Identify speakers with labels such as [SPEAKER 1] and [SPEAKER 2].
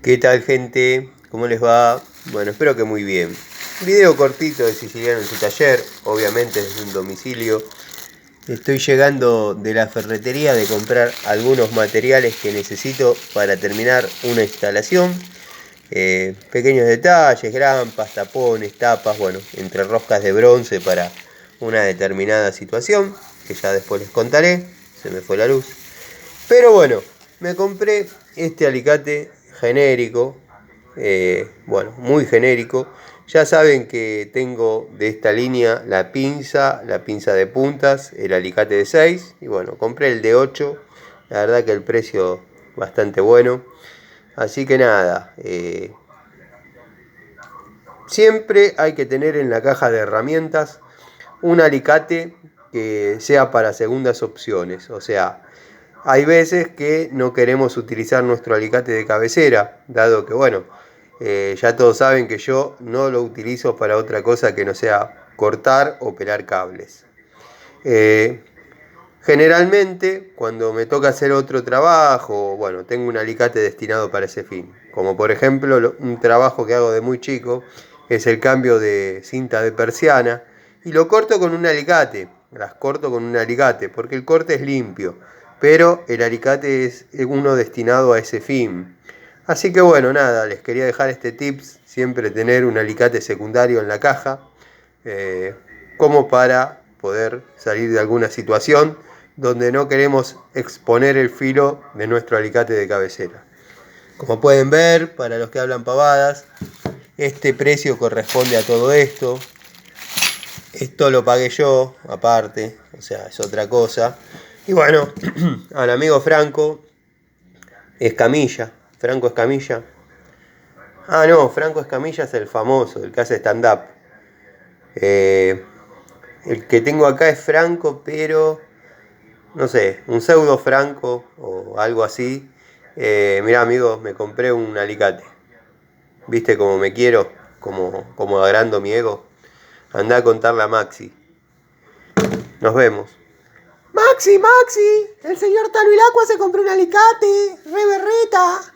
[SPEAKER 1] ¿Qué tal, gente? ¿Cómo les va? Bueno, espero que muy bien. Video cortito de Siciliano en su taller, obviamente desde un domicilio. Estoy llegando de la ferretería de comprar algunos materiales que necesito para terminar una instalación. Pequeños detalles, grampas, tapones, tapas, bueno, entre roscas de bronce para una determinada situación, que ya después les contaré. Se me fue la luz. Pero bueno, me compré este alicate genérico, bueno, muy genérico. Ya saben que tengo de esta línea la pinza de puntas, el alicate de 6 y bueno, compré el de 8. La verdad que el precio bastante bueno. Así que nada, siempre hay que tener en la caja de herramientas un alicate que sea para segundas opciones. O sea, hay veces que no queremos utilizar nuestro alicate de cabecera, dado que, bueno, ya todos saben que yo no lo utilizo para otra cosa que no sea cortar o pelar cables. Generalmente, cuando me toca hacer otro trabajo, bueno, tengo un alicate destinado para ese fin. Como por ejemplo, un trabajo que hago de muy chico es el cambio de cinta de persiana y lo corto con un alicate. Las corto con un alicate porque el corte es limpio, pero el alicate es uno destinado a ese fin. Así que bueno, nada, les quería dejar este tips, siempre tener un alicate secundario en la caja, como para poder salir de alguna situación donde no queremos exponer el filo de nuestro alicate de cabecera. Como pueden ver, para los que hablan pavadas, este precio corresponde a todo esto. Esto lo pagué yo, aparte, o sea, es otra cosa. Y bueno, al amigo Franco Escamilla, Franco Escamilla. Ah, no, Franco Escamilla es el famoso, el que hace stand-up. El que tengo acá es Franco, pero no sé, un pseudo Franco o algo así. Mirá, amigo, me compré un alicate. ¿Viste cómo me quiero? Como agrando mi ego. Andá a contarle a Maxi. Nos vemos. Maxi, el señor Talo Ilacqua se compró un alicate. Re berreta.